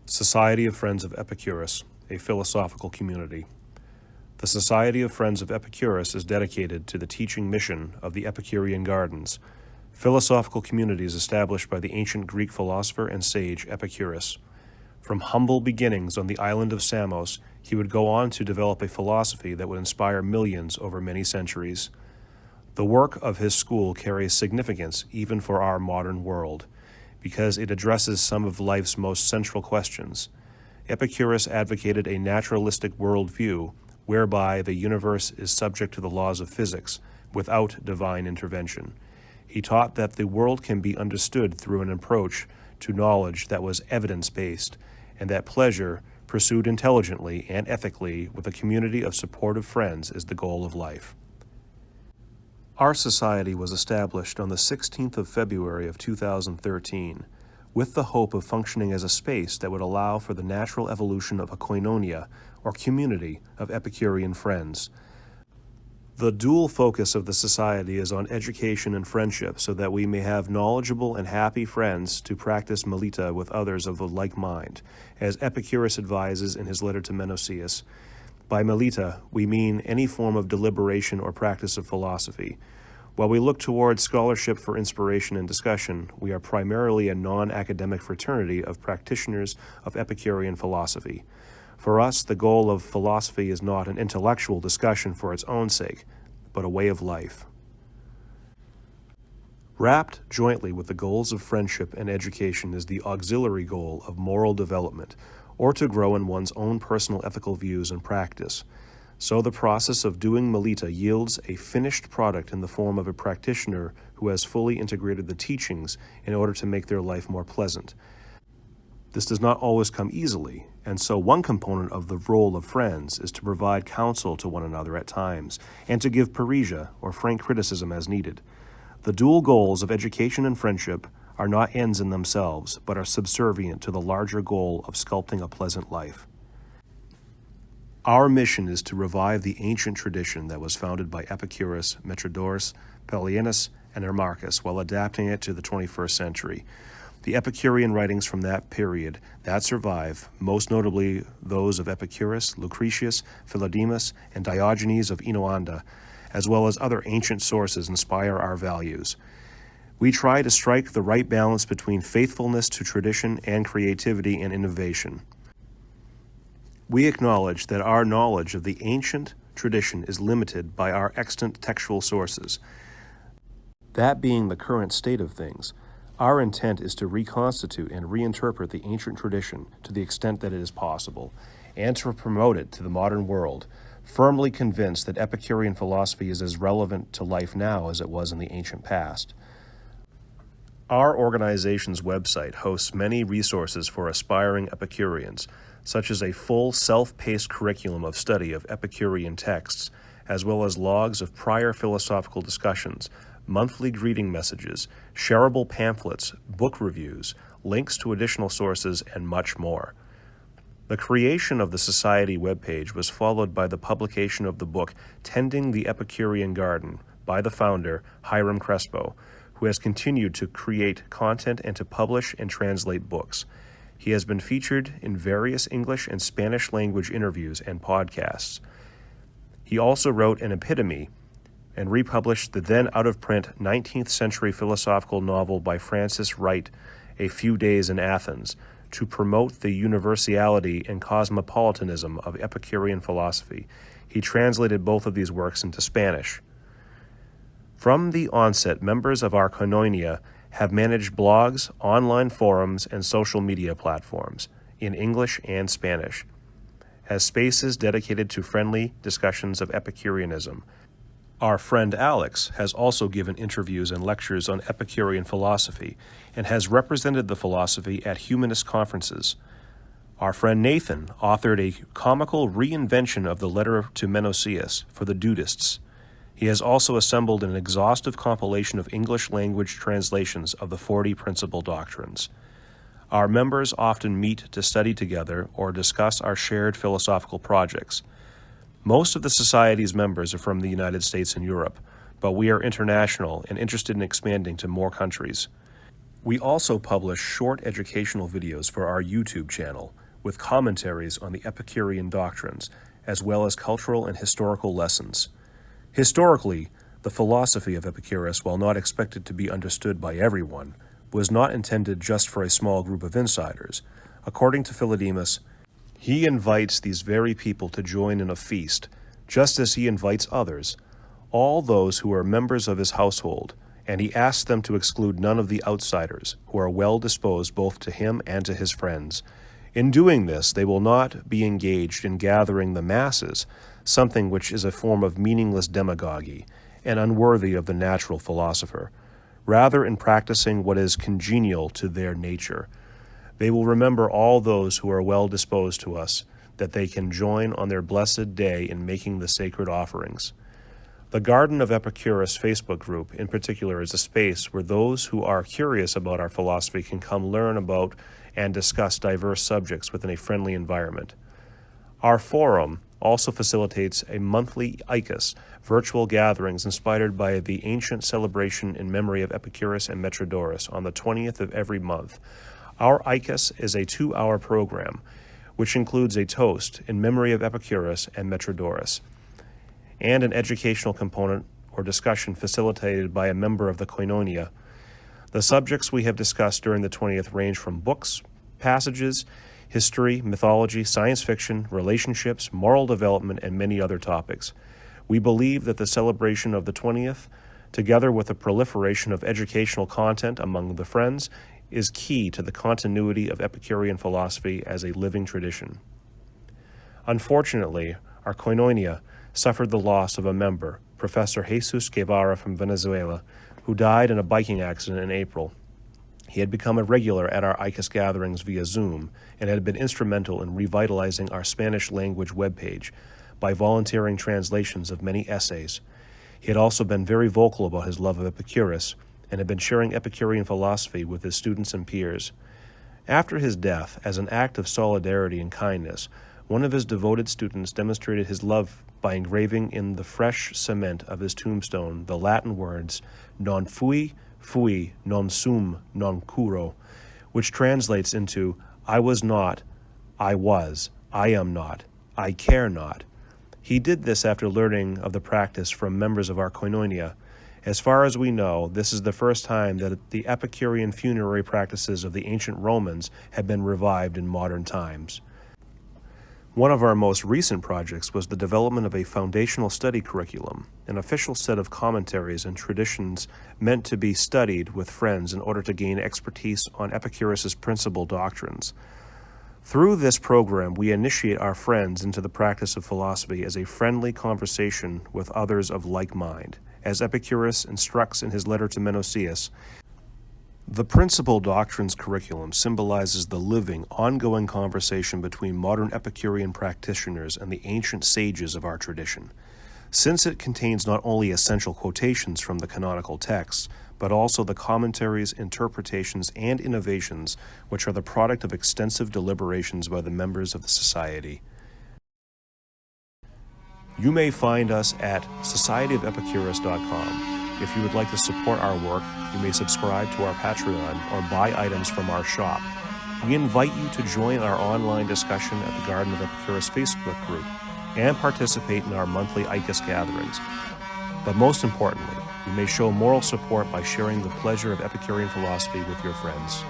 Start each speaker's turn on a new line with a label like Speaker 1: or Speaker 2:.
Speaker 1: Society of Friends of Epicurus, a philosophical community. The Society of Friends of Epicurus is dedicated to the teaching mission of the Epicurean gardens, philosophical communities established by the ancient Greek philosopher and sage Epicurus. From humble beginnings on the island of Samos, he would go on to develop a philosophy that would inspire millions over many centuries. The work of his school carries significance even for our modern world, because it addresses some of life's most central questions. Epicurus advocated a naturalistic worldview whereby the universe is subject to the laws of physics without divine intervention. He taught that the world can be understood through an approach to knowledge that was evidence-based, and that pleasure, pursued intelligently and ethically with a community of supportive friends, is the goal of life. Our society was established on the 16th of February of 2013, with the hope of functioning as a space that would allow for the natural evolution of a koinonia, or community, of Epicurean friends. The dual focus of the society is on education and friendship, so that we may have knowledgeable and happy friends to practice melita with others of the like mind, as Epicurus advises in his letter to Menocius. By melita, we mean any form of deliberation or practice of philosophy. While we look toward scholarship for inspiration and discussion, we are primarily a non-academic fraternity of practitioners of Epicurean philosophy. For us, the goal of philosophy is not an intellectual discussion for its own sake, but a way of life. Wrapped jointly with the goals of friendship and education is the auxiliary goal of moral development, or to grow in one's own personal ethical views and practice. So the process of doing melita yields a finished product in the form of a practitioner who has fully integrated the teachings in order to make their life more pleasant. This does not always come easily, and so one component of the role of friends is to provide counsel to one another at times, and to give parrhesia, or frank criticism as needed. The dual goals of education and friendship are not ends in themselves, but are subservient to the larger goal of sculpting a pleasant life. Our mission is to revive the ancient tradition that was founded by Epicurus, Metrodorus, Pelianus, and Hermarchus, while adapting it to the 21st century. The Epicurean writings from that period that survive, most notably those of Epicurus, Lucretius, Philodemus, and Diogenes of Inoanda, as well as other ancient sources, inspire our values. We try to strike the right balance between faithfulness to tradition and creativity and innovation. We acknowledge that our knowledge of the ancient tradition is limited by our extant textual sources. That being the current state of things, our intent is to reconstitute and reinterpret the ancient tradition to the extent that it is possible, and to promote it to the modern world, firmly convinced that Epicurean philosophy is as relevant to life now as it was in the ancient past. Our organization's website hosts many resources for aspiring Epicureans, such as a full self-paced curriculum of study of Epicurean texts, as well as logs of prior philosophical discussions, monthly greeting messages, shareable pamphlets, book reviews, links to additional sources, and much more. The creation of the Society webpage was followed by the publication of the book Tending the Epicurean Garden by the founder, Hiram Crespo, who has continued to create content and to publish and translate books. He has been featured in various English and Spanish language interviews and podcasts. He also wrote an epitome and republished the then out-of-print 19th century philosophical novel by Francis Wright, A Few Days in Athens, to promote the universality and cosmopolitanism of Epicurean philosophy. He translated both of these works into Spanish. From the onset, members of our koinonia have managed blogs, online forums, and social media platforms, in English and Spanish, as spaces dedicated to friendly discussions of Epicureanism. Our friend Alex has also given interviews and lectures on Epicurean philosophy, and has represented the philosophy at humanist conferences. Our friend Nathan authored a comical reinvention of the letter to Menocius for the Dudists. He has also assembled an exhaustive compilation of English language translations of the 40 principal doctrines. Our members often meet to study together or discuss our shared philosophical projects. Most of the Society's members are from the United States and Europe, but we are international and interested in expanding to more countries. We also publish short educational videos for our YouTube channel with commentaries on the Epicurean doctrines, as well as cultural and historical lessons. Historically, the philosophy of Epicurus, while not expected to be understood by everyone, was not intended just for a small group of insiders. According to Philodemus, he invites these very people to join in a feast, just as he invites others, all those who are members of his household, and he asks them to exclude none of the outsiders, who are well disposed both to him and to his friends. In doing this, they will not be engaged in gathering the masses, something which is a form of meaningless demagogy, and unworthy of the natural philosopher, rather in practicing what is congenial to their nature. They will remember all those who are well disposed to us, that they can join on their blessed day in making the sacred offerings. The Garden of Epicurus Facebook group, in particular, is a space where those who are curious about our philosophy can come learn about and discuss diverse subjects within a friendly environment. Our forum also facilitates a monthly ICUS, virtual gatherings inspired by the ancient celebration in memory of Epicurus and Metrodorus on the 20th of every month. Our ICUS is a 2-hour program, which includes a toast in memory of Epicurus and Metrodorus, and an educational component or discussion facilitated by a member of the Koinonia. The subjects we have discussed during the 20th range from books, passages, history, mythology, science fiction, relationships, moral development, and many other topics. We believe that the celebration of the 20th, together with the proliferation of educational content among the friends, is key to the continuity of Epicurean philosophy as a living tradition. Unfortunately, our Koinonia suffered the loss of a member, Professor Jesus Guevara from Venezuela, who died in a biking accident in April. He had become a regular at our ICUS gatherings via Zoom and had been instrumental in revitalizing our Spanish-language webpage by volunteering translations of many essays. He had also been very vocal about his love of Epicurus and had been sharing Epicurean philosophy with his students and peers. After his death, as an act of solidarity and kindness, one of his devoted students demonstrated his love by engraving in the fresh cement of his tombstone the Latin words non fui, fui, non sum, non curo, which translates into I was not, I was, I am not, I care not. He did this after learning of the practice from members of our Koinonia. As far as we know, this is the first time that the Epicurean funerary practices of the ancient Romans have been revived in modern times. One of our most recent projects was the development of a foundational study curriculum, an official set of commentaries and traditions meant to be studied with friends in order to gain expertise on Epicurus's principal doctrines. Through this program, we initiate our friends into the practice of philosophy as a friendly conversation with others of like mind. As Epicurus instructs in his letter to Menocius, the principal doctrines curriculum symbolizes the living, ongoing conversation between modern Epicurean practitioners and the ancient sages of our tradition. Since it contains not only essential quotations from the canonical texts, but also the commentaries, interpretations, and innovations which are the product of extensive deliberations by the members of the Society. You may find us at societyofepicurus.com. If you would like to support our work, you may subscribe to our Patreon or buy items from our shop. We invite you to join our online discussion at the Garden of Epicurus Facebook group and participate in our monthly ICUS gatherings. But most importantly, you may show moral support by sharing the pleasure of Epicurean philosophy with your friends.